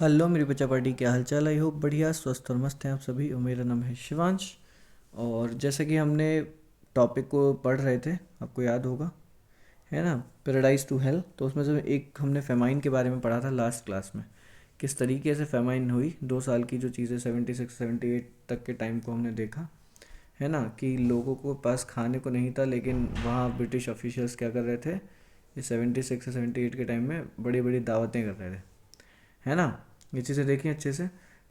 Hello मेरी बच्चा party, क्या हाल चाल। आई होप बढ़िया स्वस्थ और मस्त हैं आप सभी। और मेरा नाम है शिवांश। और जैसे कि हमने टॉपिक को पढ़ रहे थे, आपको याद होगा, है ना, पैराडाइज टू हेल। तो उसमें से एक हमने फेमाइन के बारे में पढ़ा था लास्ट क्लास में। किस तरीके से फेमाइन हुई, 2 साल की जो चीज़ें 76 78 तक के टाइम को हमने देखा, है ना, कि लोगों को पास खाने को नहीं था, लेकिन वहाँ ब्रिटिश ऑफिशियल्स क्या कर रहे थे, ये 76 से 78 के टाइम में बड़ी बड़ी दावतें कर रहे थे, है ना। ये चीज़ें देखी अच्छे से।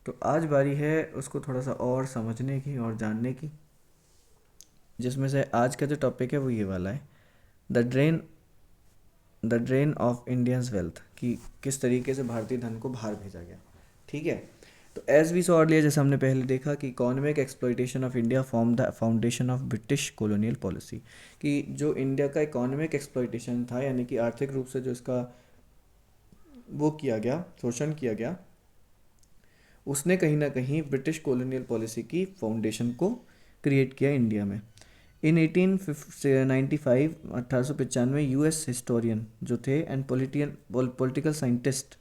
तो आज बारी है उसको थोड़ा सा और समझने की और जानने की, जिसमें से आज का जो टॉपिक है वो ये वाला है, the drain the drain of Indians wealth, कि किस तरीके से भारतीय धन को बाहर भेजा गया। ठीक है। तो एज वी सॉ अर्लियर, जैसे हमने पहले देखा कि economic exploitation of India form the foundation of British colonial policy, कि जो इंडिया का इकोनॉमिक एक्सप्लॉइटेशन था, यानी कि आर्थिक रूप से जो इसका वो किया गया, शोषण किया गया, उसने कहीं ना कहीं ब्रिटिश कॉलोनियल पॉलिसी की फाउंडेशन को क्रिएट किया इंडिया में। इन 1895 1895 यूएस हिस्टोरियन जो थे and political scientist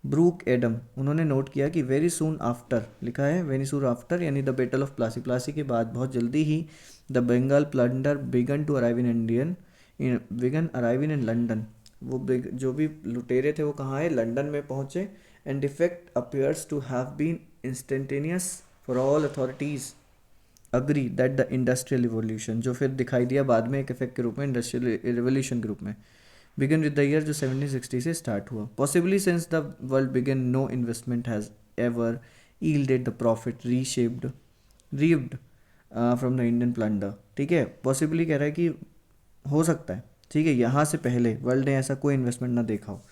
Brooke Adam, उन्होंने नोट किया कि वेरी सून आफ्टर, लिखा है वेरी सून आफ्टर, यानी the battle of Plassey, Plassey के बाद बहुत जल्दी ही the Bengal plunder began to arrive in Indian began arrive in London. वो जो भी लुटेरे थे वो कहाँ आए, लंदन में पहुँचे। And effect appears to have been instantaneous for all authorities agree that the industrial revolution, जो फिर दिखाई दिया बाद में एक इफेक्ट के रूप में, इंडस्ट्रियल रिवॉल्यूशन के रूप में, बिगिन विद द ईयर जो 1760 से स्टार्ट हुआ। Possibly since the world begin no investment has ever yielded the profit reshaped reaped from the Indian plunder. ठीक है, पॉसिबली कह रहा है कि हो सकता है, ठीक है, यहाँ से पहले वर्ल्ड ने ऐसा कोई इन्वेस्टमेंट ना देखा हो।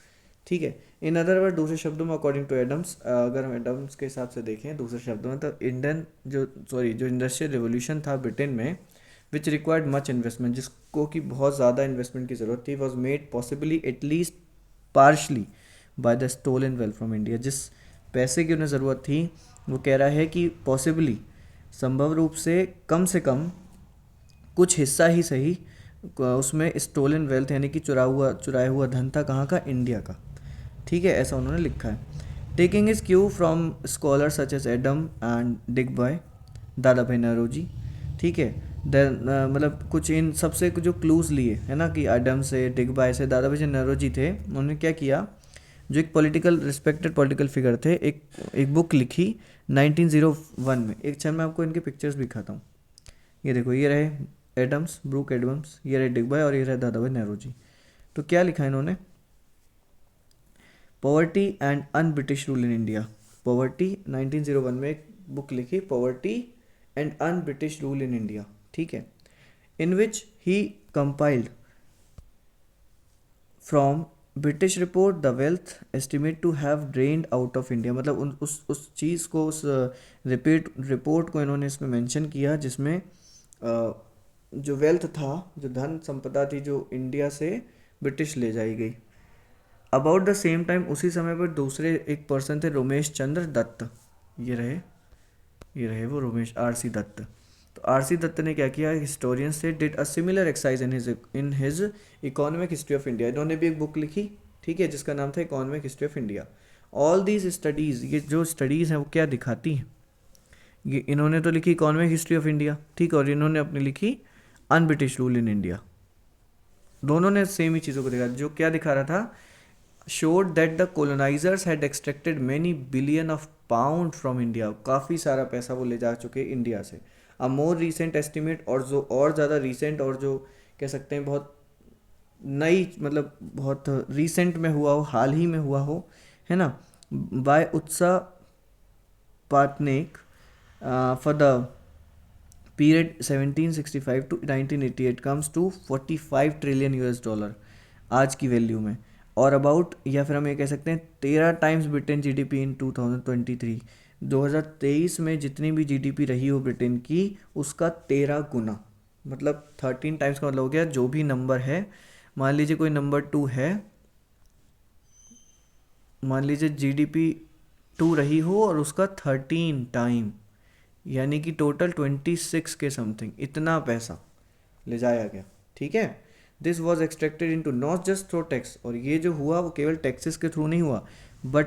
ठीक है। इन अदर वर्ड, दूसरे शब्दों में, अकॉर्डिंग टू एडम्स, अगर हम एडम्स के हिसाब से देखें दूसरे शब्दों में, तो इंडियन जो इंडस्ट्रियल रिवोल्यूशन था ब्रिटेन में, विच रिक्वायर्ड मच इन्वेस्टमेंट, जिसको कि बहुत ज़्यादा इन्वेस्टमेंट की ज़रूरत थी, was made possibly at least partially by the stolen wealth from India. जिस पैसे की उन्हें ज़रूरत थी, वो कह रहा है कि पॉसिबली, संभव रूप से कम कुछ हिस्सा ही सही, उसमें स्टोलन वेल्थ यानी कि चुराया हुआ धन था, कहाँ का, इंडिया का। ठीक है, ऐसा उन्होंने लिखा है। Taking his cue from scholar such as Adam and Digby, Dadabhai Naoroji. ठीक है। देन मतलब कुछ इन सबसे जो क्लूज लिए, है ना, कि एडम से, डिग बॉय से, दादा भाई जो नौरोजी थे, उन्होंने क्या किया, जो एक पॉलिटिकल रिस्पेक्टेड पॉलिटिकल फिगर थे, एक बुक लिखी 1901 में। एक क्षण मैं आपको इनके पिक्चर्स भी दिखाता हूँ। ये देखो, ये रहे एडम्स, ब्रूक एडम्स, ये रहे डिग बॉय, और ये रहे दादा भाई नौरोजी। तो क्या लिखा है इन्होंने, poverty and un British rule in India. Poverty 1901 में एक बुक लिखी, poverty and un British rule in India. ठीक है। In which he compiled from British report the wealth estimate to have drained out of India. मतलब उस चीज़ को, उस report को इन्होंने इसमें मेंशन किया, जिसमें जो वेल्थ था, जो धन संपदा थी, जो इंडिया से ब्रिटिश ले जाई गई। अबाउट द सेम टाइम, उसी समय पर दूसरे एक पर्सन थे, रोमेश चंद्र दत्त। ये रहे वो रोमेश आर सी दत्त। तो आर सी दत्त ने क्या किया, हिस्टोरियन से did a similar exercise in his economic history of India. इन्होंने भी एक बुक लिखी, ठीक है, जिसका नाम था economic history of India. All these studies, ये जो स्टडीज़ हैं वो क्या दिखाती हैं, ये इन्होंने तो लिखी इकोनॉमिक हिस्ट्री ऑफ इंडिया, ठीक है, और इन्होंने अपनी लिखी अन ब्रिटिश रूल इन इंडिया। दोनों ने सेम ही चीज़ों को देखा। जो क्या दिखा रहा था, showed that the colonizers had extracted many billion of pound from India। काफ़ी सारा पैसा वो ले जा चुके इंडिया से। अ मोर रिसेंट एस्टिमेट, और जो और ज़्यादा रिसेंट, और जो कह सकते हैं बहुत नई, मतलब बहुत रिसेंट में हुआ हो, हाल ही में हुआ हो, है ना, by Utsa Patnaik for the period 1765 to 1988 comes to 45 trillion US dollar आज की वैल्यू में। और अबाउट, या फिर हम ये कह सकते हैं 13 टाइम्स ब्रिटेन जीडीपी इन 2023। 2023 में जितनी भी जीडीपी रही हो ब्रिटेन की, उसका 13 गुना, मतलब 13 टाइम्स का मतलब हो गया, जो भी नंबर है, मान लीजिए कोई नंबर 2 है, मान लीजिए जीडीपी 2 रही हो और उसका 13 टाइम, यानी कि टोटल 26 के समथिंग, इतना पैसा ले जाया गया। ठीक है। This was extracted into not just through tax, और ये जो हुआ वो केवल टैक्सेस के थ्रू नहीं हुआ, but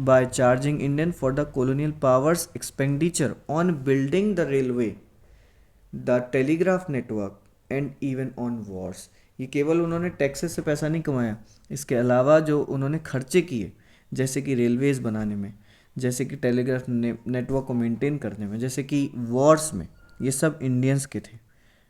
by charging Indian for the colonial powers expenditure on building the railway, the telegraph network and even on Wars. ये केवल उन्होंने टैक्सेस से पैसा नहीं कमाया, इसके अलावा जो उन्होंने खर्चे किए, जैसे कि रेलवेज़ बनाने में, जैसे कि टेलीग्राफ नेटवर्क को मेंटेन करने में, जैसे कि वॉर्स में, ये सब इंडियंस के थे,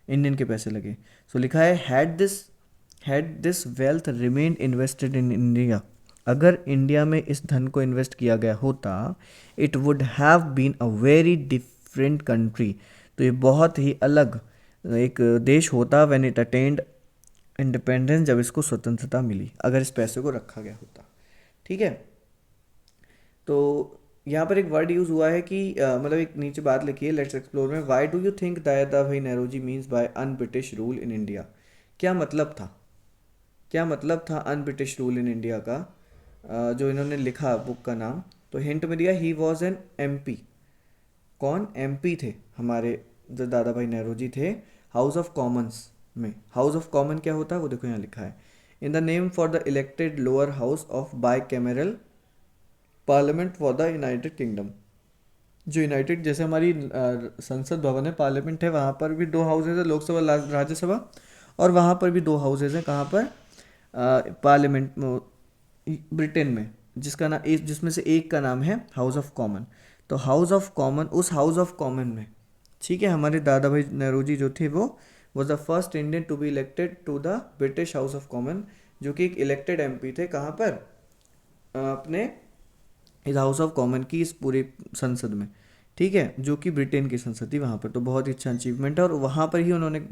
इंडियन के पैसे लगे। सो लिखा है had this wealth remained invested in India, अगर इंडिया में इस धन को इन्वेस्ट किया गया होता, it would have been a very different country, तो ये बहुत ही अलग एक देश होता व्हेन इट अटेंड इंडिपेंडेंस, जब इसको स्वतंत्रता मिली, अगर इस पैसे को रखा गया होता। ठीक है, तो यहाँ पर एक वर्ड यूज़ हुआ है कि मतलब एक नीचे बात लिखी है, लेट्स एक्सप्लोर में, why do you think Dadabhai Naoroji means by un British rule in India. क्या मतलब था, क्या मतलब था un British rule in India का, जो इन्होंने लिखा बुक का नाम। तो हिंट में दिया ही वॉज एन एमपी। कौन एमपी थे हमारे जो दादा भाई नौरोजी थे, हाउस ऑफ कॉमन्स में। हाउस ऑफ कॉमन क्या होता है वो देखो यहाँ लिखा है, in the name for the elected lower house of by cameral parliament for the United kingdom. जो यूनाइटेड, जैसे हमारी संसद भवन है, पार्लियामेंट है, वहाँ पर भी दो हाउसेज है, लोकसभा राज्यसभा, और वहाँ पर भी दो हाउसेज हैं, कहाँ पर, पार्लियामेंट ब्रिटेन में, जिसका नाम, जिसमें से एक का नाम है हाउस ऑफ कॉमन। तो हाउस ऑफ कॉमन, उस हाउस ऑफ कॉमन में, ठीक है, हमारे दादा भाई नौरोजी जो थे वो was the first Indian to be elected to the British House of Common, जो कि एक इलेक्टेड एमपी थे, कहाँ पर, अपने इस हाउस ऑफ कॉमन की इस पूरी संसद में। ठीक है, जो कि ब्रिटेन की संसद थी वहाँ पर। तो बहुत ही अच्छा अचीवमेंट है, और वहाँ पर ही उन्होंने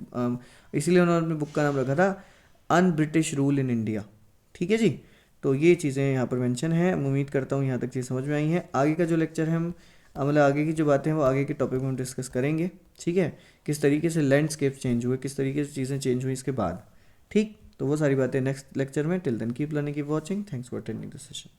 इसीलिए उन्होंने अपनी बुक का नाम रखा था un British rule in India. ठीक है जी, तो ये चीज़ें यहाँ पर मेंशन है। उम्मीद करता हूँ यहाँ तक चीज़ समझ में आई है। आगे का जो लेक्चर है हम मतलब आगे की जो बातें हैं वो आगे के टॉपिक में हम डिस्कस करेंगे। ठीक है, किस तरीके से लैंडस्केप चेंज हुए, किस तरीके से चीज़ें चेंज हुई इसके बाद। ठीक, तो वो सारी बातें नेक्स्ट लेक्चर में। Till then keep learning, keep watching, thanks for attending the session.